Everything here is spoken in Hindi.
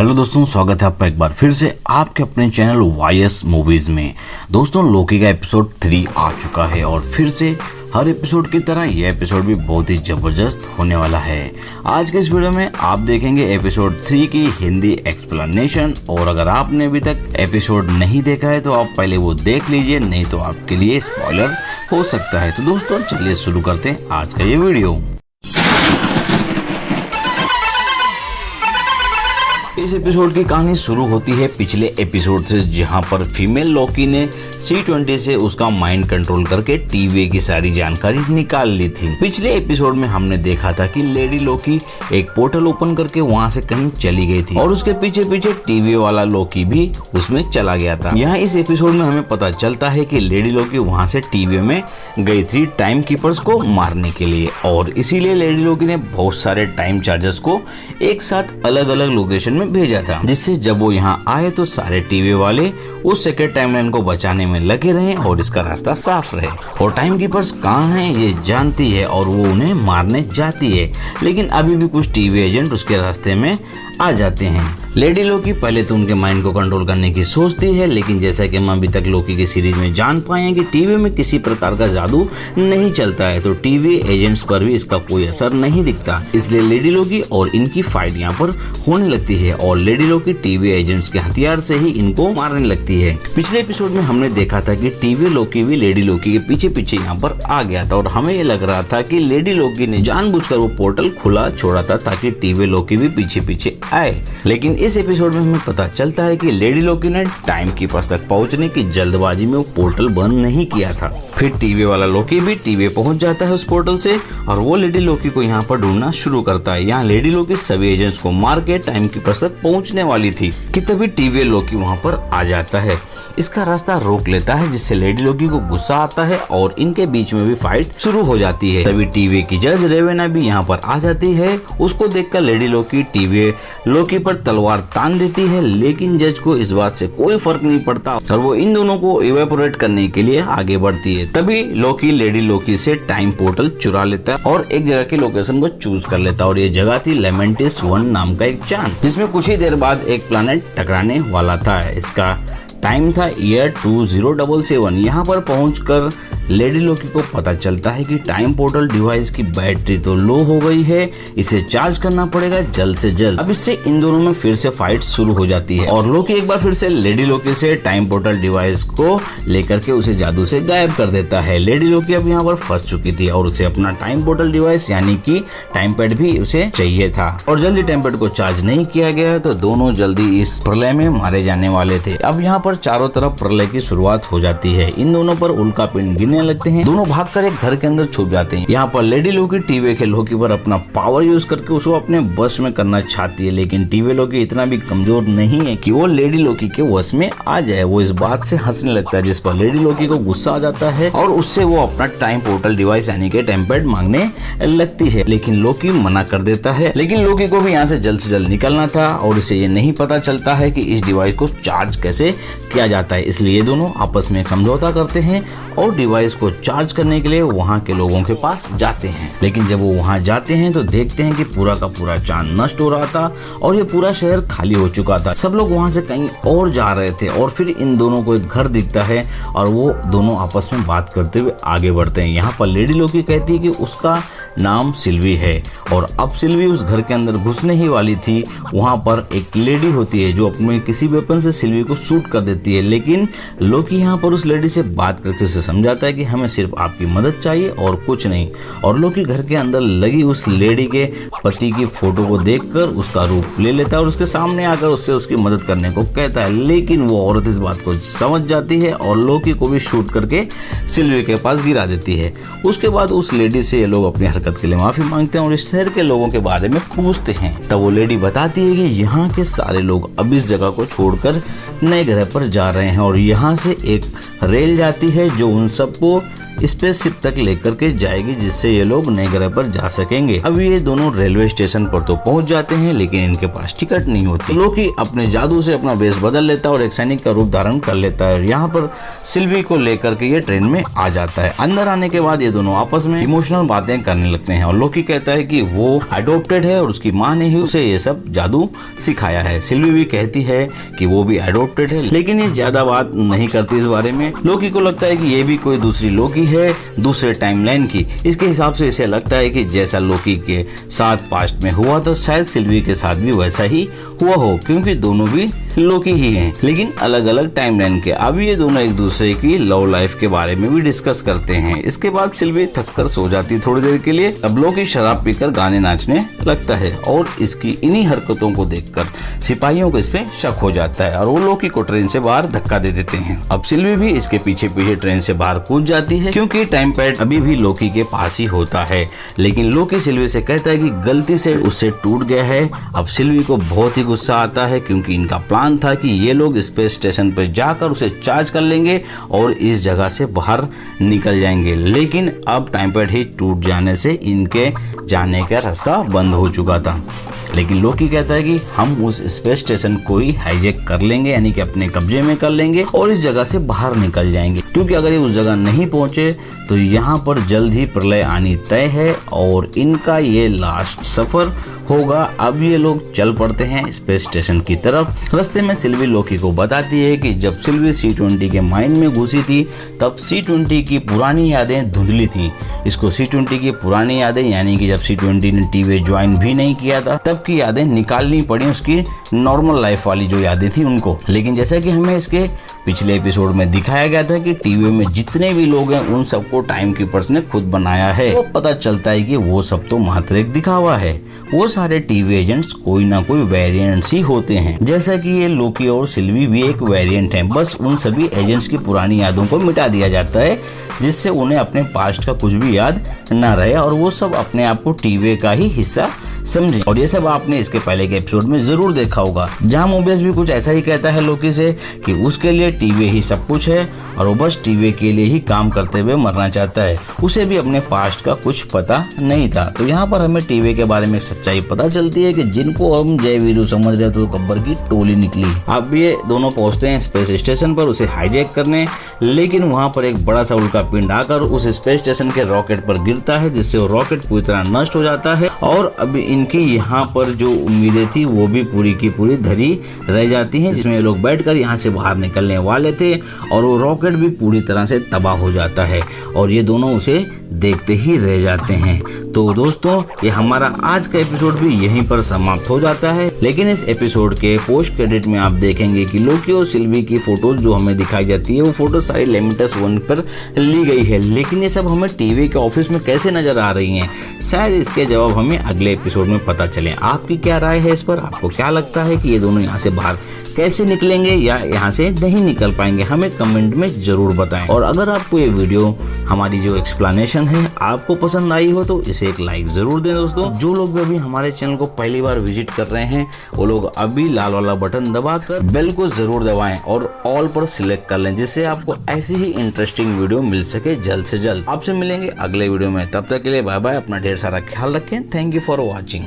हेलो दोस्तों, स्वागत है आपका एक बार फिर से आपके अपने चैनल वाईएस मूवीज में। दोस्तों, लोकी का एपिसोड 3 आ चुका है और फिर से हर एपिसोड की तरह यह एपिसोड भी बहुत ही जबरदस्त होने वाला है। आज के इस वीडियो में आप देखेंगे एपिसोड 3 की हिंदी एक्सप्लेनेशन, और अगर आपने अभी तक एपिसोड नहीं देखा है तो आप पहले वो देख लीजिए, नहीं तो आपके लिए स्पॉइलर हो सकता है। तो दोस्तों चलिए शुरू करते हैं आज का ये वीडियो। इस एपिसोड की कहानी शुरू होती है पिछले एपिसोड से, जहां पर फीमेल लोकी ने C20 से उसका माइंड कंट्रोल करके टीवी की सारी जानकारी निकाल ली थी। पिछले एपिसोड में हमने देखा था कि लेडी लोकी एक पोर्टल ओपन करके वहां से कहीं चली गई थी और उसके पीछे पीछे टीवी वाला लोकी भी उसमें चला गया था। यहाँ इस एपिसोड में हमें पता चलता है कि लेडी लोकी वहां से टीवी में गई थी टाइम कीपर्स को मारने के लिए, और इसीलिए लेडी लोकी ने बहुत सारे टाइम चार्जर्स को एक साथ अलग अलग लोकेशन में भेजा था, जिससे जब वो यहाँ आए तो सारे टीवी वाले उस सेकेंड टाइमलाइन को बचाने में लगे रहे और इसका रास्ता साफ रहे। और टाइम कीपर्स कहाँ हैं ये जानती है और वो उन्हें मारने जाती है, लेकिन अभी भी कुछ टीवी एजेंट उसके रास्ते में आ जाते हैं। लेडी लोकी पहले तो उनके माइंड को कंट्रोल करने की सोचती है, लेकिन जैसा कि हम अभी तक लोकी की सीरीज में जान पाए हैं कि टीवी में किसी प्रकार का जादू नहीं चलता है, तो टीवी एजेंट्स पर भी इसका कोई असर नहीं दिखता। इसलिए लेडी लोकी और इनकी फाइट यहाँ पर होने लगती है और लेडी लोकी टीवी एजेंट्स के हथियार से ही इनको मारने लगती है। पिछले एपिसोड में हमने देखा था कि टीवी लोकी भी लेडी लोकी के पीछे पीछे यहाँ पर आ गया था और हमें ये लग रहा था कि लेडी लोकी ने जानबूझकर वो पोर्टल खुला छोड़ा था ताकि टीवी लोकी भी पीछे पीछे आए, लेकिन इस एपिसोड में हमें पता चलता है कि लेडी लोकी ने टाइम कीपर्स तक पहुंचने की जल्दबाजी में वो पोर्टल बंद नहीं किया था। फिर टीवी वाला लोकी भी टीवी पहुंच जाता है उस पोर्टल से और वो लेडी लोकी को यहाँ पर ढूंढना शुरू करता है। यहाँ लेडी लोकी सभी एजेंट्स को मार के टाइम कीपर्स तक पहुंचने वाली थी कि तभी टीवी लोकी वहाँ पर आ जाता है, इसका रास्ता रोक लेता है, जिससे लेडी लोकी को गुस्सा आता है और इनके बीच में भी फाइट शुरू हो जाती है। तभी टीवी की जज रेवेना भी यहाँ पर आ जाती है। उसको देखकर लेडी लोकी टीवी लोकी पर तलवार तान देती है, लेकिन जज को इस बात से कोई फर्क नहीं पड़ता और वो इन दोनों को इवेपोरेट करने के लिए आगे बढ़ती है। तभी लोकी लेडी लोकी से टाइम पोर्टल चुरा लेता है और एक जगह की लोकेशन को चूज कर लेता है, और ये जगह थी लेमेंटिस 1 नाम का एक चांद, जिसमें कुछ ही देर बाद एक प्लैनेट टकराने वाला था। इसका टाइम था ईयर 2077। यहाँ पर पहुंचकर लेडी लोकी को पता चलता है कि टाइम पोर्टल डिवाइस की बैटरी तो लो हो गई है, इसे चार्ज करना पड़ेगा जल्द से जल्द। अब इससे इन दोनों में फिर से फाइट शुरू हो जाती है और लोकी एक बार फिर से लेडी लोकी से टाइम पोर्टल डिवाइस को लेकर के उसे जादू से गायब कर देता है। लेडी लोकी अब यहाँ पर फंस चुकी थी और उसे अपना टाइम पोर्टल डिवाइस यानी कि टाइम पैड भी उसे चाहिए था, और जल्दी टाइम पैड को चार्ज नहीं किया गया तो दोनों जल्दी इस प्रलय में मारे जाने वाले थे। अब यहाँ पर चारों तरफ प्रलय की शुरुआत हो जाती है। इन दोनों पर उल्का पिंड गिरने लगते हैं, दोनों भागकर एक घर के अंदर छुप जाते हैं। यहाँ पर लेडी लोकी टीवी के लोकी पर अपना पावर यूज करके उसको अपने बस में करना चाहती है, लेकिन टीवी लोकी इतना भी कमजोर नहीं है कि वो लेडी लोकी के वश में आ जाए। वो इस बात से हंसने लगता है, जिस पर लेडी लोकी को गुस्सा आ जाता है और उससे वो अपना टाइम पोर्टल डिवाइस यानी कि टाइम पैड मांगने लगती है, लेकिन लोकी मना कर देता है। लेकिन लोकी को भी यहाँ से जल्द निकलना था और इसे ये नहीं पता चलता है कि इस डिवाइस को चार्ज कैसे किया जाता है, इसलिए दोनों आपस में समझौता करते हैं और डिवाइस को चार्ज करने के लिए वहां के लोगों के पास जाते हैं। लेकिन जब वो वहां जाते हैं तो देखते हैं कि पूरा का पूरा चांद नष्ट हो रहा था और ये पूरा शहर खाली हो चुका था। सब लोग वहां से कहीं और जा रहे थे और फिर इन दोनों को एक घर दिखता है और वो दोनों आपस में बात करते हुए आगे बढ़ते हैं। यहाँ पर लेडी लोकी कहती है कि उसका नाम सिल्वी है, और अब सिल्वी उस घर के अंदर घुसने ही वाली थी। वहां पर एक लेडी होती है जो अपने किसी वेपन से सिल्वी को शूट कर देती है, लेकिन लोकी यहाँ पर उस लेडी से बात करके उसे समझाता है कि हमें सिर्फ आपकी मदद चाहिए और कुछ नहीं। और लोकी घर के अंदर लगी उस लेडी के पति की फोटो को देखकर उसका रूप ले लेता है और उसके सामने आकर उससे उसकी मदद करने को कहता है, लेकिन वो औरत इस बात को समझ जाती है और लोकी को भी शूट करके सिल्वी के पास गिरा देती है। उसके बाद उस लेडी से ये लोग अपनी हरकत के लिए माफी मांगते हैं और इस शहर के लोगों के बारे में पूछते हैं। तब वो लेडी बताती है कि यहाँ के सारे लोग अब इस जगह को छोड़कर नए ग्रह पर जा रहे हैं और यहाँ से एक रेल जाती है जो उन सबको स्पेसशिप तक लेकर के जाएगी, जिससे ये लोग नए ग्रह पर जा सकेंगे। अब ये दोनों रेलवे स्टेशन पर तो पहुंच जाते हैं, लेकिन इनके पास टिकट नहीं होती। लोकी अपने जादू से अपना वेश बदल लेता है और एक सैनिक का रूप धारण कर लेता है। यहाँ पर सिल्वी को लेकर के ये ट्रेन में आ जाता है। अंदर आने के बाद ये दोनों आपस में इमोशनल बातें करने लगते हैं और लोकी कहता है कि वो अडॉप्टेड है और उसकी माँ ने ही उसे ये सब जादू सिखाया है। सिल्वी भी कहती है कि वो भी अडॉप्टेड है, लेकिन ये ज्यादा बात नहीं करती इस बारे में। लोकी को लगता है कि ये भी कोई दूसरी लोकी है, दूसरे टाइमलाइन की। इसके हिसाब से इसे लगता है कि जैसा लोकी के साथ पास्ट में हुआ था, शायद सिल्वी के साथ भी वैसा ही हुआ हो, क्योंकि दोनों भी लोकी ही हैं, लेकिन अलग अलग टाइमलाइन के। अब ये दोनों एक दूसरे की लव लाइफ के बारे में भी डिस्कस करते हैं। इसके बाद सिल्वी थककर सो जाती थोड़ी देर के लिए। अब लोकी शराब पीकर गाने नाचने लगता है और इसकी इन्हीं हरकतों को देखकर सिपाहियों को इस पे शक हो जाता है और वो लोकी को ट्रेन से बाहर धक्का दे देते हैं। अब सिल्वी भी इसके पीछे पीछे ट्रेन से बाहर कूद जाती है, क्योंकि टाइम पैड अभी भी लोकी के पास ही होता है। लेकिन लोकी सिल्वी से कहता है कि गलती से उससे टूट गया है। अब सिल्वी को बहुत ही गुस्सा आता है, क्योंकि इनका प्लान था कि ये लोग स्पेस स्टेशन पर जाकर उसे चार्ज कर लेंगे और इस जगह से बाहर निकल जाएंगे। लेकिन अब टाइम पैड ही टूट जाने से इनके जाने का रास्ता बंद हो चुका था। लेकिन लोकी कहता है कि हम उस स्पेस स्टेशन को ही हाईजैक कर लेंगे, यानी कि अपने कब्जे में कर लेंगे और इस जगह से बाहर निकल जाएंगे, क्योंकि अगर ये उस जगह नहीं पहुंचे तो यहाँ पर जल्द ही प्रलय आनी तय है और इनका ये लास्ट सफर होगा। अब ये लोग चल पड़ते हैं स्पेस स्टेशन की तरफ। रास्ते में सिल्वी लोकी को बताती है कि जब सिल्वी C-20 के माइंड में घुसी थी तब C-20 की पुरानी यादें धुंधली थी। इसको C-20 की पुरानी यादें, यानी कि जब C-20 ने टीवी ज्वाइन भी नहीं किया था तब की यादें निकालनी पड़ी, उसकी नॉर्मल लाइफ वाली जो यादें थी उनको। लेकिन जैसा कि हमें इसके पिछले एपिसोड में दिखाया गया था कि टीवी में जितने भी लोग हैं उन सबको टाइम कीपर्स ने खुद बनाया है, तो पता चलता है कि वो सब तो मात्र एक दिखावा है। वो सारे टीवी एजेंट्स कोई ना कोई वेरिएंट्स ही होते हैं, जैसा कि ये लोकी और सिल्वी भी एक वेरिएंट हैं। बस उन सभी एजेंट्स की पुरानी यादों को मिटा दिया जाता है, जिससे उन्हें अपने पास्ट का कुछ भी याद न रहे और वो सब अपने आप को टीवी का ही हिस्सा समझे। और ये सब आपने इसके पहले के एपिसोड में जरूर देखा होगा, जहाँ मोबियस भी कुछ ऐसा ही कहता है लोकी से कि उसके लिए टीवी ही सब कुछ है और वो बस टीवी के लिए ही काम करते हुए मरना चाहता है। उसे भी अपने पास्ट का कुछ पता नहीं था। तो यहाँ पर हमें टीवी के बारे में सच्चाई पता चलती है कि जिनको हम जय वीरू समझ रहे तो गब्बर की टोली निकली। अब ये दोनों पहुंचते हैं स्पेस स्टेशन पर उसे हाईजैक करने, लेकिन वहाँ पर एक बड़ा सा उल्का पिंड आकर उस स्पेस स्टेशन के रॉकेट पर गिरता है, जिससे वो रॉकेट पूरी तरह नष्ट हो जाता है और अब इनकी यहाँ पर जो उम्मीदें थी वो भी पूरी की पूरी धरी रह जाती हैं, जिसमें लोग बैठकर यहाँ से बाहर निकलने वाले थे और वो रॉकेट भी पूरी तरह से तबाह हो जाता है और ये दोनों उसे देखते ही रह जाते हैं। तो दोस्तों, ये हमारा आज का एपिसोड भी यहीं पर समाप्त हो जाता है। लेकिन इस एपिसोड के पोस्ट क्रेडिट में आप देखेंगे कि लोकी और सिल्वी की फोटोज जो हमें दिखाई जाती है वो फोटो सारी लेमिटस 1 पर ली गई है, लेकिन ये सब हमें टीवी के ऑफिस में कैसे नजर आ रही हैं, शायद इसके जवाब हमें अगले एपिसोड में पता चले। आपकी क्या राय है इस पर? आपको क्या लगता है कि ये दोनों यहाँ से बाहर कैसे निकलेंगे या यहाँ से नहीं निकल पाएंगे? हमें कमेंट में जरूर बताएं। और अगर आपको ये वीडियो, हमारी जो एक्सप्लेनेशन है, आपको पसंद आई हो तो इसे एक लाइक जरूर दें। दोस्तों, जो लोग भी अभी हमारे चैनल को पहली बार विजिट कर रहे हैं वो लोग अभी लाल वाला बटन दबाकर बेल को जरूर दबाएं और ऑल पर सिलेक्ट कर लें, जिससे आपको ऐसी ही इंटरेस्टिंग वीडियो मिल सके जल्द से जल्द। आपसे मिलेंगे अगले वीडियो में, तब तक के लिए बाय बाय। अपना ढेर सारा ख्याल रखें। Thank you for watching.